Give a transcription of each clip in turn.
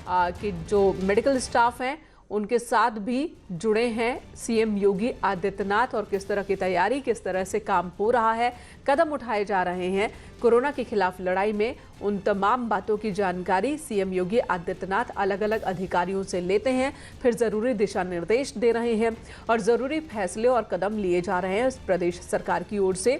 कि जो medical staff हैं उनके साथ भी जुड़े हैं सीएम योगी आदित्यनाथ, और किस तरह की तैयारी, किस तरह से काम हो रहा है, कदम उठाए जा रहे हैं कोरोना के खिलाफ लड़ाई में, उन तमाम बातों की जानकारी सीएम योगी आदित्यनाथ अलग अलग अधिकारियों से लेते हैं, फिर जरूरी दिशा निर्देश दे रहे हैं और जरूरी फैसले और कदम लिए जा रहे हैं प्रदेश सरकार की ओर से।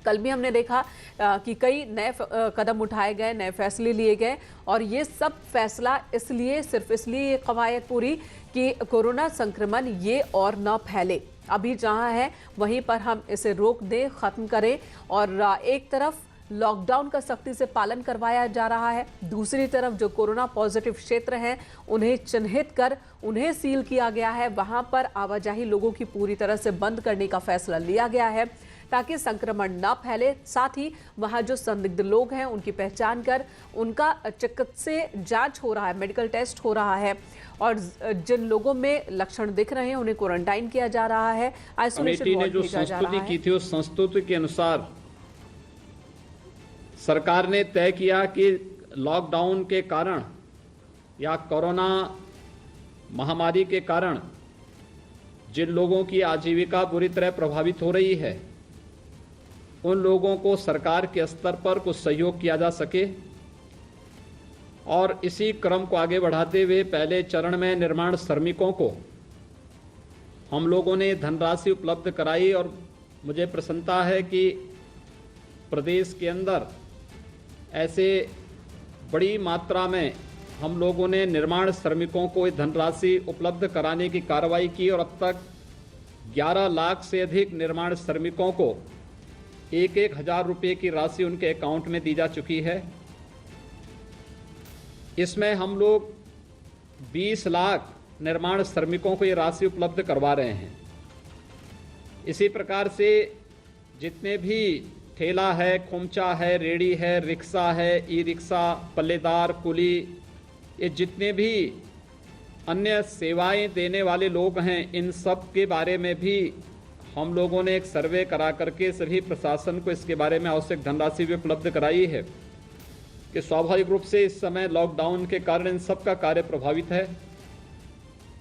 कल भी हमने देखा कि कई नए कदम उठाए गए, नए फैसले लिए गए, और ये सब फैसला सिर्फ इसलिए ये कवायद पूरी कि कोरोना संक्रमण ये और न फैले। अभी जहां है वहीं पर हम इसे रोक दें, खत्म करें, और एक तरफ लॉकडाउन का सख्ती से पालन करवाया जा रहा है, दूसरी तरफ जो कोरोना पॉजिटिव क्षेत्र हैं उन्हें चिन्हित कर उन्हें सील किया गया है, वहां पर आवाजाही लोगों की पूरी तरह से बंद करने का फैसला लिया गया है ताकि संक्रमण न फैले। साथ ही वहां जो संदिग्ध लोग हैं उनकी पहचान कर उनका चिकित्सीय जांच हो रहा है, मेडिकल टेस्ट हो रहा है, और जिन लोगों में लक्षण दिख रहे हैं उन्हें क्वारंटाइन किया जा रहा है, आइसोलेशन वार्ड भेजा जा रहा है। की थी उस संस्तुति के अनुसार सरकार ने तय किया कि लॉकडाउन के कारण या कोरोना महामारी के कारण जिन लोगों की आजीविका बुरी तरह प्रभावित हो रही है उन लोगों को सरकार के स्तर पर कुछ सहयोग किया जा सके, और इसी क्रम को आगे बढ़ाते हुए पहले चरण में निर्माण श्रमिकों को हम लोगों ने धनराशि उपलब्ध कराई, और मुझे प्रसन्नता है कि प्रदेश के अंदर ऐसे बड़ी मात्रा में हम लोगों ने निर्माण श्रमिकों को धनराशि उपलब्ध कराने की कार्रवाई की, और अब तक 11 लाख से अधिक निर्माण श्रमिकों को 1-1 हज़ार रुपये की राशि उनके अकाउंट में दी जा चुकी है। इसमें हम लोग 20 लाख निर्माण श्रमिकों को ये राशि उपलब्ध करवा रहे हैं। इसी प्रकार से जितने भी ठेला है, खोमचा है, रेड़ी है, रिक्शा है, ई रिक्शा, पल्लेदार, कुली, ये जितने भी अन्य सेवाएं देने वाले लोग हैं, इन सब के बारे में भी हम लोगों ने एक सर्वे करा करके सभी प्रशासन को इसके बारे में आवश्यक धनराशि भी उपलब्ध कराई है कि स्वाभाविक रूप से इस समय लॉकडाउन के कारण इन सब का कार्य प्रभावित है,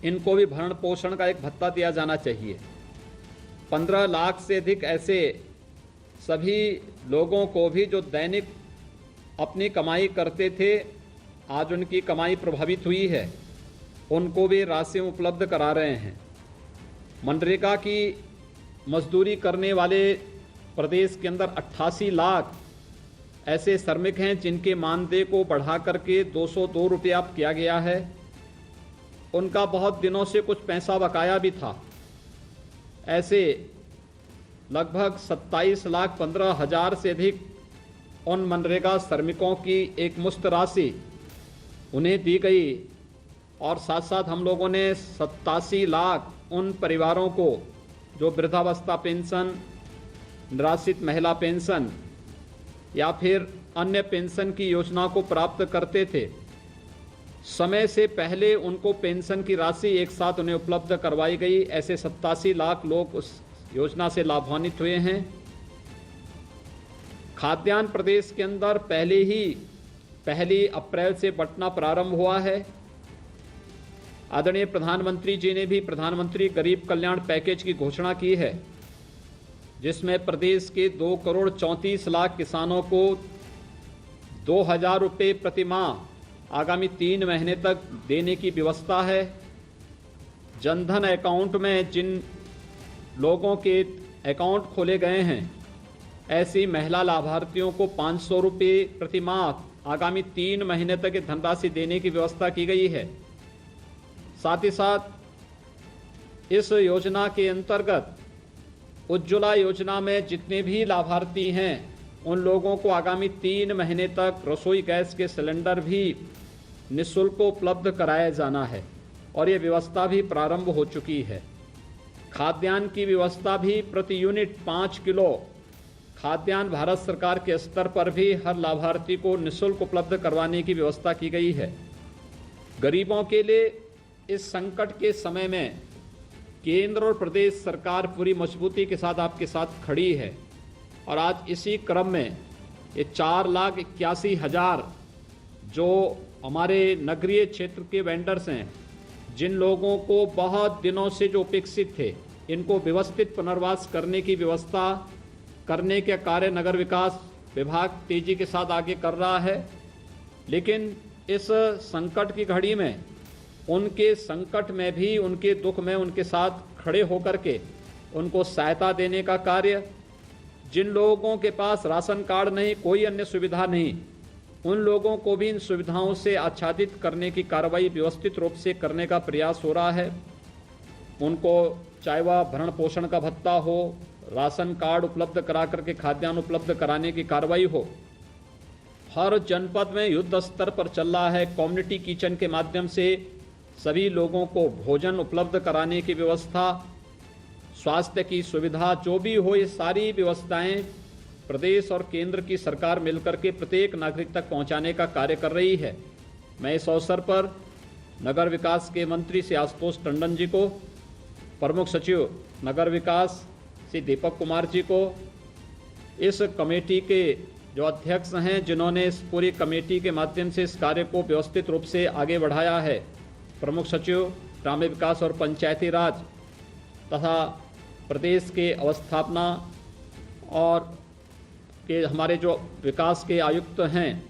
इनको भी भरण पोषण का एक भत्ता दिया जाना चाहिए। 15 लाख से अधिक ऐसे सभी लोगों को भी जो दैनिक अपनी कमाई करते थे, आज उनकी कमाई प्रभावित हुई है, उनको भी राशि उपलब्ध करा रहे हैं। मनरेगा की मजदूरी करने वाले प्रदेश के अंदर 88 लाख ऐसे श्रमिक हैं जिनके मानदेय को बढ़ा करके 202 रुपया किया गया है। उनका बहुत दिनों से कुछ पैसा बकाया भी था। ऐसे लगभग 27,15,000 से अधिक उन मनरेगा श्रमिकों की एक मुश्त राशि उन्हें दी गई, और साथ साथ हम लोगों ने 87 लाख उन परिवारों को जो वृद्धावस्था पेंशन, निराश्रित महिला पेंशन या फिर अन्य पेंशन की योजना को प्राप्त करते थे, समय से पहले उनको पेंशन की राशि एक साथ उन्हें उपलब्ध करवाई गई। ऐसे 87 लाख लोग उस योजना से लाभान्वित हुए हैं। खाद्यान्न प्रदेश के अंदर पहले ही 1 अप्रैल से बंटना प्रारंभ हुआ है। आदरणीय प्रधानमंत्री जी ने भी प्रधानमंत्री गरीब कल्याण पैकेज की घोषणा की है, जिसमें प्रदेश के 2 करोड़ 34 लाख किसानों को 2,000 रुपये प्रति माह आगामी 3 महीने तक देने की व्यवस्था है। जनधन अकाउंट में जिन लोगों के अकाउंट खोले गए हैं, ऐसी महिला लाभार्थियों को 500 रुपये प्रति माह आगामी 3 महीने तक धनराशि देने की व्यवस्था की गई है। साथ ही साथ इस योजना के अंतर्गत उज्ज्वला योजना में जितने भी लाभार्थी हैं उन लोगों को आगामी 3 महीने तक रसोई गैस के सिलेंडर भी निःशुल्क उपलब्ध कराया जाना है, और ये व्यवस्था भी प्रारंभ हो चुकी है। खाद्यान्न की व्यवस्था भी प्रति यूनिट 5 किलो खाद्यान्न भारत सरकार के स्तर पर भी हर लाभार्थी को निःशुल्क उपलब्ध करवाने की व्यवस्था की गई है। गरीबों के लिए इस संकट के समय में केंद्र और प्रदेश सरकार पूरी मजबूती के साथ आपके साथ खड़ी है, और आज इसी क्रम में ये 4,81,000 जो हमारे नगरीय क्षेत्र के वेंडर्स हैं, जिन लोगों को बहुत दिनों से जो उपेक्षित थे, इनको व्यवस्थित पुनर्वास करने की व्यवस्था करने के कार्य नगर विकास विभाग तेजी के साथ आगे कर रहा है। लेकिन इस संकट की घड़ी में उनके संकट में भी, उनके दुख में उनके साथ खड़े होकर के उनको सहायता देने का कार्य, जिन लोगों के पास राशन कार्ड नहीं, कोई अन्य सुविधा नहीं, उन लोगों को भी इन सुविधाओं से आच्छादित करने की कार्रवाई व्यवस्थित रूप से करने का प्रयास हो रहा है। उनको चाहे वह भरण पोषण का भत्ता हो, राशन कार्ड उपलब्ध करा करके खाद्यान्न उपलब्ध कराने की कार्रवाई हो। हर जनपद में युद्ध स्तर पर चल रहा है कम्युनिटी किचन के माध्यम से सभी लोगों को भोजन उपलब्ध कराने की व्यवस्था, स्वास्थ्य की सुविधा जो भी हो, ये सारी व्यवस्थाएं प्रदेश और केंद्र की सरकार मिलकर के प्रत्येक नागरिक तक पहुंचाने का कार्य कर रही है। मैं इस अवसर पर नगर विकास के मंत्री श्री आशुतोष टंडन जी को, प्रमुख सचिव नगर विकास श्री दीपक कुमार जी को, इस कमेटी के जो अध्यक्ष हैं जिन्होंने इस पूरी कमेटी के माध्यम से इस कार्य को व्यवस्थित रूप से आगे बढ़ाया है, प्रमुख सचिव ग्राम्य विकास और पंचायती राज तथा प्रदेश के अवस्थापना और के हमारे जो विकास के आयुक्त हैं,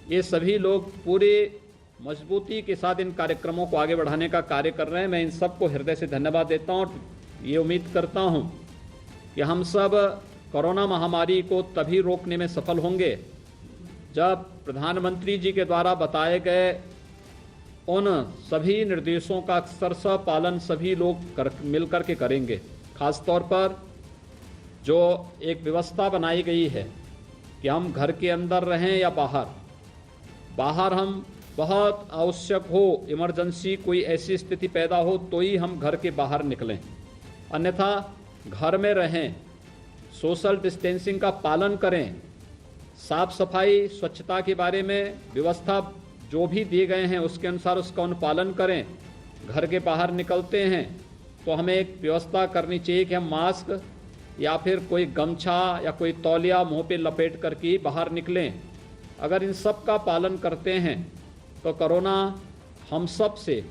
ये सभी लोग पूरे मजबूती के साथ इन कार्यक्रमों को आगे बढ़ाने का कार्य कर रहे हैं। मैं इन सबको हृदय से धन्यवाद देता हूं और ये उम्मीद करता हूं कि हम सब कोरोना महामारी को तभी रोकने में सफल होंगे जब प्रधानमंत्री जी के द्वारा बताए गए उन सभी निर्देशों का अक्षरशः पालन सभी लोग मिलकर के करेंगे। खासतौर पर जो एक व्यवस्था बनाई गई है कि हम घर के अंदर रहें या बाहर हम बहुत आवश्यक हो, इमरजेंसी कोई ऐसी स्थिति पैदा हो तो ही हम घर के बाहर निकलें, अन्यथा घर में रहें, सोशल डिस्टेंसिंग का पालन करें, साफ सफाई स्वच्छता के बारे में व्यवस्था जो भी दिए गए हैं उसके अनुसार उसका अनुपालन करें। घर के बाहर निकलते हैं तो हमें एक व्यवस्था करनी चाहिए कि हम मास्क या फिर कोई गमछा या कोई तौलिया मुंह पे लपेट कर के बाहर निकलें। अगर इन सब का पालन करते हैं तो कोरोना हम सब से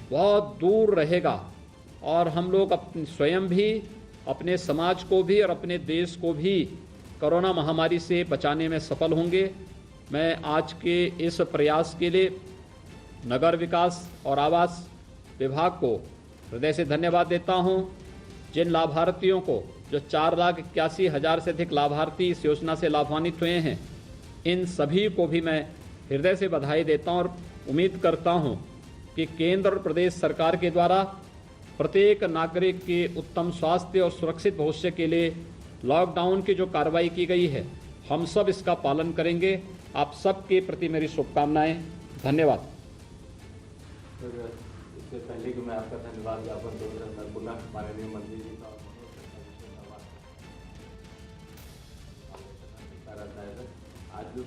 बहुत दूर रहेगा और हम लोग अपने स्वयं भी, अपने समाज को भी और अपने देश को भी कोरोना महामारी से बचाने में सफल होंगे। मैं आज के इस प्रयास के लिए नगर विकास और आवास विभाग को हृदय से धन्यवाद देता हूं। जिन लाभार्थियों को, जो 4,81,000 से अधिक लाभार्थी इस योजना से लाभान्वित हुए हैं, इन सभी को भी मैं हृदय से बधाई देता हूं और उम्मीद करता हूं कि केंद्र और प्रदेश सरकार के द्वारा प्रत्येक नागरिक के उत्तम स्वास्थ्य और सुरक्षित भविष्य के लिए लॉकडाउन की जो कार्रवाई की गई है, हम सब इसका पालन करेंगे। आप सबके प्रति मेरी शुभकामनाएं। धन्यवाद। इससे पहले कि मैं आपका धन्यवाद ज्ञापन करूँ, पुनः माननीय मंत्री जी का आज जो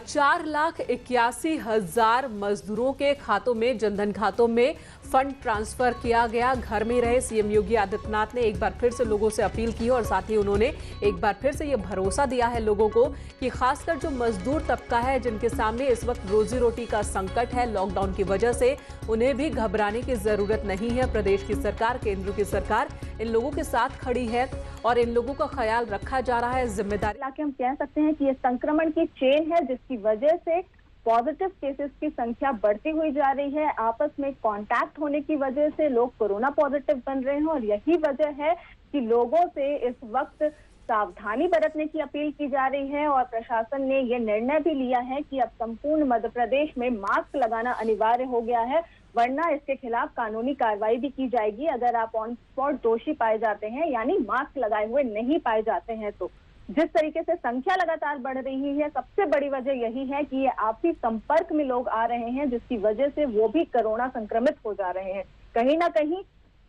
4,81,000 मजदूरों के खातों में, जनधन खातों में फंड ट्रांसफर किया गया। घर में रहे सीएम योगी आदित्यनाथ ने एक बार फिर से लोगों से अपील की और साथ ही उन्होंने एक बार फिर से ये भरोसा दिया है लोगों को कि खासकर जो मजदूर तबका है, जिनके सामने इस वक्त रोजी रोटी का संकट है लॉकडाउन की वजह से, उन्हें भी घबराने की जरूरत नहीं है। प्रदेश की सरकार, केंद्र की सरकार इन लोगों के साथ खड़ी है और इन लोगों का ख्याल रखा जा रहा है। जिम्मेदारी हालांकि हम कह सकते हैं कि ये संक्रमण की चेन है जिसकी वजह से पॉजिटिव केसेस की संख्या बढ़ती हुई जा रही है। आपस में कांटेक्ट होने की वजह से लोग कोरोना पॉजिटिव बन रहे हैं और यही वजह है कि लोगों से इस वक्त सावधानी बरतने की अपील की जा रही है और प्रशासन ने यह निर्णय भी लिया है कि अब संपूर्ण मध्य प्रदेश में मास्क लगाना अनिवार्य हो गया है, वरना इसके खिलाफ कानूनी कार्रवाई भी की जाएगी अगर आप ऑन स्पॉट दोषी पाए जाते हैं, यानी मास्क लगाए हुए नहीं पाए जाते हैं। तो जिस तरीके से संख्या लगातार बढ़ रही है, सबसे बड़ी वजह यही है कि ये आपसी संपर्क में लोग आ रहे हैं, जिसकी वजह से वो भी कोरोना संक्रमित हो जा रहे हैं। कहीं ना कहीं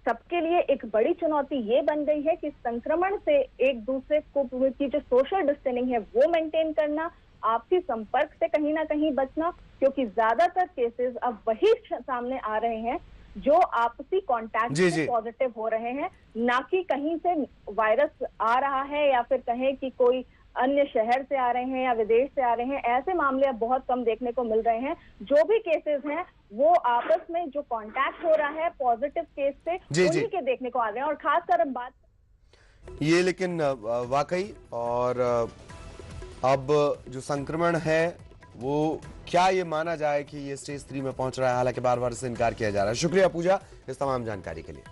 सबके लिए एक बड़ी चुनौती ये बन गई है कि संक्रमण से एक दूसरे को की जो सोशल डिस्टेंसिंग है वो मेंटेन करना, आपसी संपर्क से कहीं ना कहीं बचना, क्योंकि ज्यादातर केसेस अब वही सामने आ रहे हैं जो आपसी कांटेक्ट से पॉजिटिव हो रहे हैं, ना कि कहीं से वायरस आ रहा है या फिर कहें कि कोई अन्य शहर से आ रहे हैं या विदेश से आ रहे हैं, ऐसे मामले अब बहुत कम देखने को मिल रहे हैं। जो भी केसेस हैं वो आपस में जो कांटेक्ट हो रहा है पॉजिटिव केस से उन्हीं के देखने को आ रहे हैं। और खासकर अब बात ये लेकिन वाकई और अब जो संक्रमण है वो क्या ये माना जाए कि ये स्टेज 3 में पहुंच रहा है, हालांकि बार बार से इनकार किया जा रहा है। शुक्रिया पूजा इस तमाम जानकारी के लिए।